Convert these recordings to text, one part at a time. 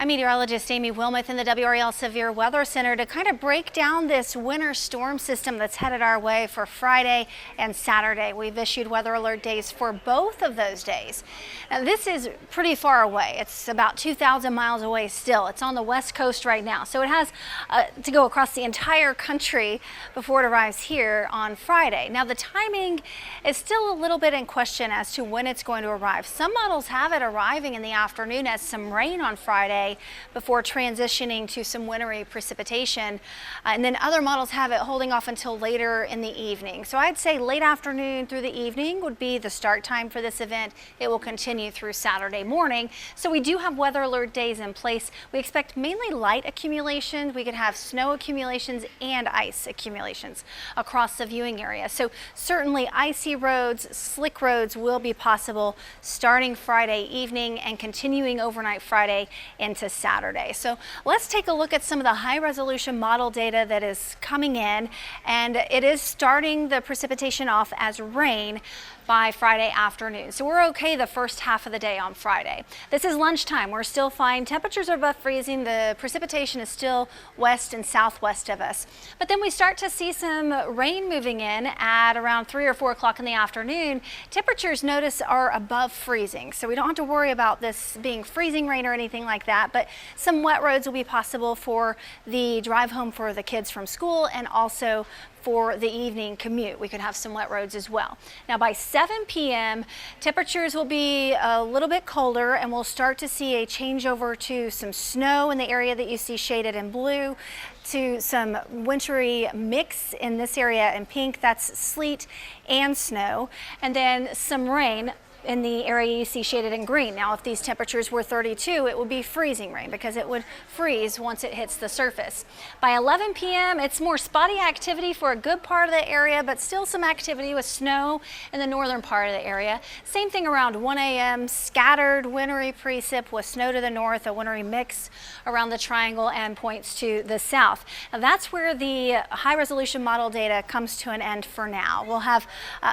I'm meteorologist Amy Wilmoth in the WRAL Severe Weather Center to kind of break down this winter storm system that's headed our way for Friday and Saturday. We've issued weather alert days for both of those days. Now, this is pretty far away. It's about 2,000 miles away still. It's on the west coast right now, so it has to go across the entire country before it arrives here on Friday. Now, the timing is still a little bit in question as to when it's going to arrive. Some models have it arriving in the afternoon as some rain on Friday before transitioning to some wintry precipitation, and then other models have it holding off until later in the evening. So I'd say late afternoon through the evening would be the start time for this event. It will continue through Saturday morning. So we do have weather alert days in place. We expect mainly light accumulations. We could have snow accumulations and ice accumulations across the viewing area. So certainly icy roads, slick roads will be possible starting Friday evening and continuing overnight Friday into Saturday. So let's take a look at some of the high resolution model data that is coming in, and it is starting the precipitation off as rain by Friday afternoon. So we're okay the first half of the day on Friday. This is lunchtime. We're still fine. Temperatures are above freezing. The precipitation is still west and southwest of us. But then we start to see some rain moving in at around 3 or 4 o'clock in the afternoon. Temperatures, notice, are above freezing. So we don't have to worry about this being freezing rain or anything like that, but some wet roads will be possible for the drive home for the kids from school and also for the evening commute. We could have some wet roads as well. Now by 7 p.m. temperatures will be a little bit colder, and we'll start to see a changeover to some snow in the area that you see shaded in blue, to some wintry mix in this area in pink. That's sleet and snow, and then some rain in the area you see shaded in green. Now, if these temperatures were 32, it would be freezing rain because it would freeze once it hits the surface. By 11 p.m., it's more spotty activity for a good part of the area, but still some activity with snow in the northern part of the area. Same thing around 1 a.m., scattered wintry precip with snow to the north, a wintry mix around the triangle and points to the south. Now, that's where the high resolution model data comes to an end for now. We'll have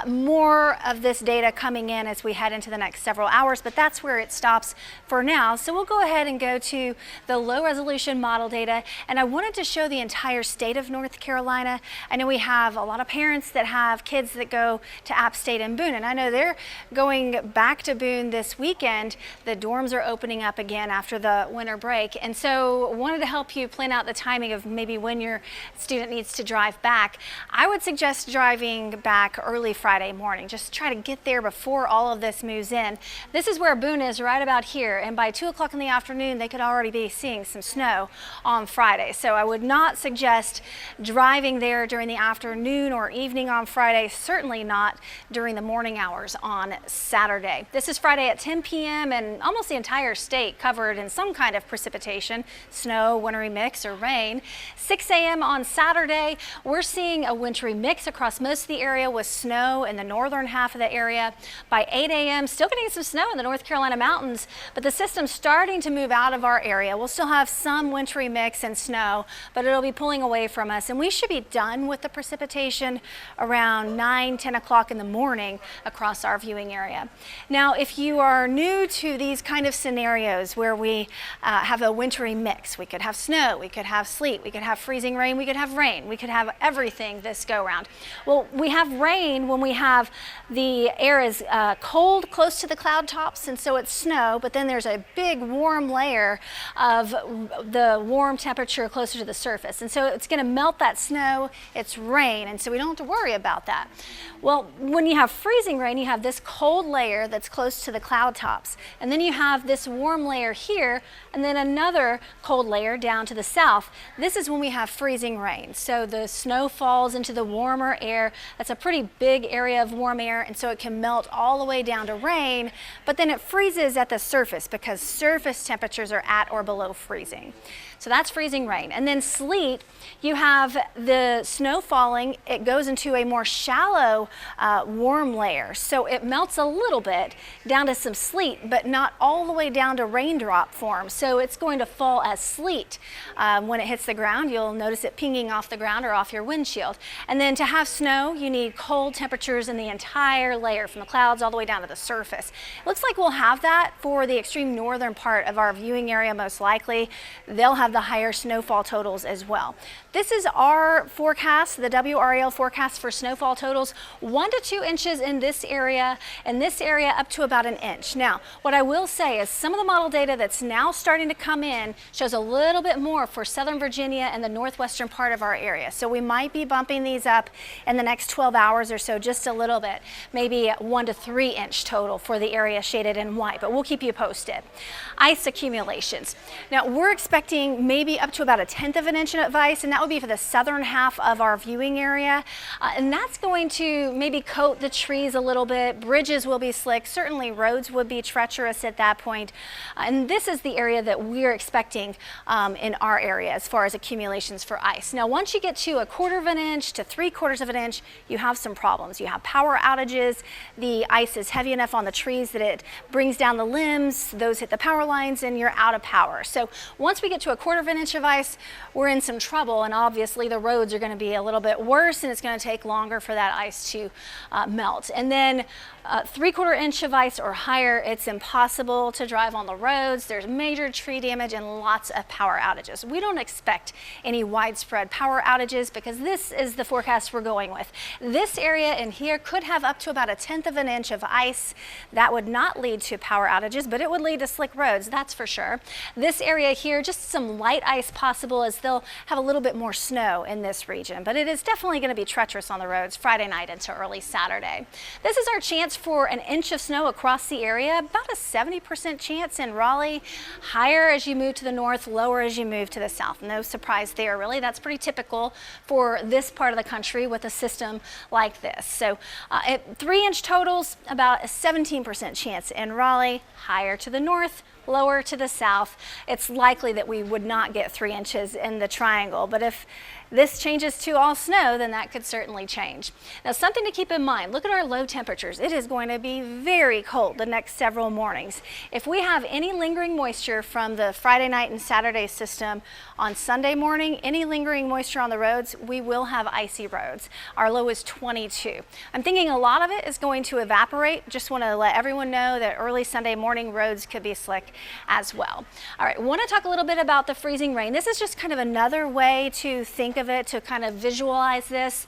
more of this data coming in as we head into the next several hours, but that's where it stops for now. So we'll go ahead and go to the low resolution model data, and I wanted to show the entire state of North Carolina. I know we have a lot of parents that have kids that go to App State and Boone, and I know they're going back to Boone this weekend. The dorms are opening up again after the winter break, and so wanted to help you plan out the timing of maybe when your student needs to drive back. I would suggest driving back early Friday morning. Just try to get there before all of this moves in. This is where Boone is, right about here, and by 2 o'clock in the afternoon they could already be seeing some snow on Friday. So I would not suggest driving there during the afternoon or evening on Friday, certainly not during the morning hours on Saturday. This is Friday at 10 p.m. and almost the entire state covered in some kind of precipitation, snow, wintry mix, or rain. 6 a.m. on Saturday, we're seeing a wintry mix across most of the area with snow in the northern half of the area. By 8 a.m., still getting some snow in the North Carolina mountains, but the system's starting to move out of our area. We'll still have some wintry mix and snow, but it'll be pulling away from us, and we should be done with the precipitation around 9, 10 o'clock in the morning across our viewing area. Now, if you are new to these kind of scenarios where we have a wintry mix, we could have snow, we could have sleet, we could have freezing rain, we could have rain, we could have everything this go round. Well, we have rain when we have the air is cold close to the cloud tops, and so it's snow, but then there's a big warm layer of the warm temperature closer to the surface, and so it's going to melt that snow. It's rain, and so we don't have to worry about that. Well, when you have freezing rain, you have this cold layer that's close to the cloud tops, and then you have this warm layer here, and then another cold layer down to the south. This is when we have freezing rain. So the snow falls into the warmer air. That's a pretty big area of warm air, and so it can melt all the way down to rain, but then it freezes at the surface because surface temperatures are at or below freezing. So that's freezing rain. And then sleet, you have the snow falling, it goes into a more shallow warm layer. So it melts a little bit down to some sleet, but not all the way down to raindrop form. So it's going to fall as sleet. When it hits the ground, you'll notice it pinging off the ground or off your windshield. And then to have snow, you need cold temperatures in the entire layer from the clouds all the way down down to the surface. It looks like we'll have that for the extreme northern part of our viewing area most likely. They'll have the higher snowfall totals as well. This is our forecast, the WRAL forecast for snowfall totals, 1 to 2 inches in this area, and this area up to about an inch. Now, what I will say is some of the model data that's now starting to come in shows a little bit more for Southern Virginia and the northwestern part of our area. So we might be bumping these up in the next 12 hours or so just a little bit, maybe 1 to 3 inch total for the area shaded in white, but we'll keep you posted. Ice accumulations. Now we're expecting maybe up to about 1/10 of an inch of ice, and that would be for the southern half of our viewing area. And that's going to maybe coat the trees a little bit. Bridges will be slick. Certainly roads would be treacherous at that point. And this is the area that we're expecting in our area as far as accumulations for ice. Now, once you get to 1/4 of an inch to 3/4 of an inch, you have some problems. You have power outages. The ice is heavy enough on the trees that it brings down the limbs. Those hit the power lines and you're out of power. So once we get to 1/4 of an inch of ice, we're in some trouble, and obviously the roads are going to be a little bit worse, and it's going to take longer for that ice to melt. And then 3/4 inch of ice or higher, it's impossible to drive on the roads. There's major tree damage and lots of power outages. We don't expect any widespread power outages because this is the forecast we're going with. This area in here could have up to about 1/10 of an inch of ice. That would not lead to power outages, but it would lead to slick roads, that's for sure. This area here, just some light ice possible, as they'll have a little bit more snow in this region, but it is definitely going to be treacherous on the roads Friday night into early Saturday. This is our chance for an inch of snow across the area, about a 70% chance in Raleigh, higher as you move to the north, lower as you move to the south. No surprise there, really. That's pretty typical for this part of the country with a system like this. So at 3-inch totals, about a 17% chance in Raleigh, higher to the north, lower to the south. It's likely that we would not get 3 inches in the triangle, but if this changes to all snow, then that could certainly change. Now, something to keep in mind, look at our low temperatures. It is going to be very cold the next several mornings. If we have any lingering moisture from the Friday night and Saturday system on Sunday morning, any lingering moisture on the roads, we will have icy roads. Our low is 22. I'm thinking a lot of it is going to evaporate. Just want to let everyone know that early Sunday morning roads could be slick as well. All right, want to talk a little bit about the freezing rain. This is just kind of another way to think of it, to kind of visualize this.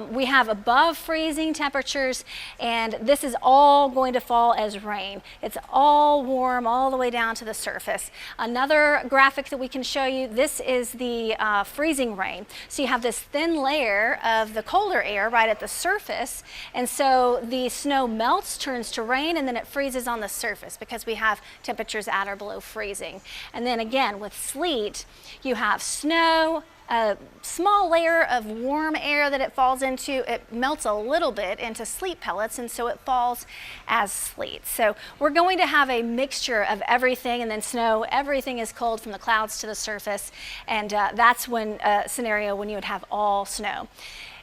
We have above freezing temperatures, and this is all going to fall as rain. It's all warm all the way down to the surface. Another graphic that we can show you, this is the freezing rain. So you have this thin layer of the colder air right at the surface, and so the snow melts, turns to rain, and then it freezes on the surface because we have temperatures at or below freezing. And then again, with sleet, you have snow, a small layer of warm air that it falls into. It melts a little bit into sleet pellets, and so it falls as sleet. So we're going to have a mixture of everything, and then snow. Everything is cold from the clouds to the surface, and that's when a scenario when you would have all snow.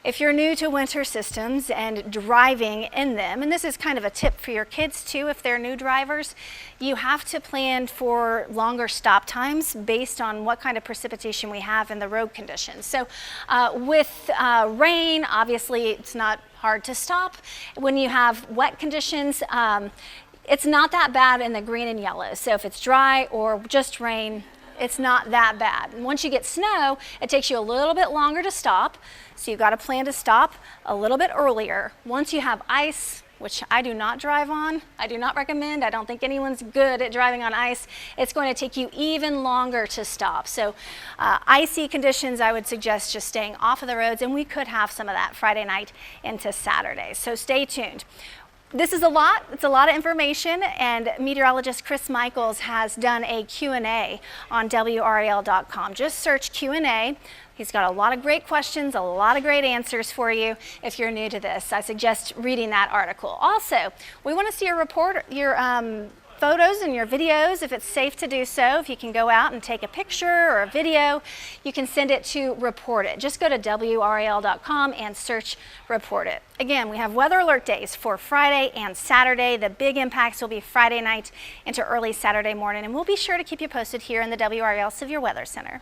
If you're new to winter systems and driving in them, and this is kind of a tip for your kids too if they're new drivers, you have to plan for longer stop times based on what kind of precipitation we have in the road conditions. So with rain, obviously it's not hard to stop. When you have wet conditions, it's not that bad in the green and yellow. So if it's dry or just rain, it's not that bad. And once you get snow, it takes you a little bit longer to stop. So you've got to plan to stop a little bit earlier. Once you have ice, which I do not drive on, I do not recommend. I don't think anyone's good at driving on ice. It's going to take you even longer to stop. So icy conditions, I would suggest just staying off of the roads, and we could have some of that Friday night into Saturday. So stay tuned. This is a lot. It's a lot of information, and meteorologist Chris Michaels has done a Q&A on WRAL.com. Just search Q&A. He's got a lot of great questions, a lot of great answers for you. If you're new to this, I suggest reading that article. Also, we want to see your photos and your videos, if it's safe to do so. If you can go out and take a picture or a video, you can send it to Report It. Just go to WRAL.com and search Report It. Again, we have weather alert days for Friday and Saturday. The big impacts will be Friday night into early Saturday morning, and we'll be sure to keep you posted here in the WRAL Severe Weather Center.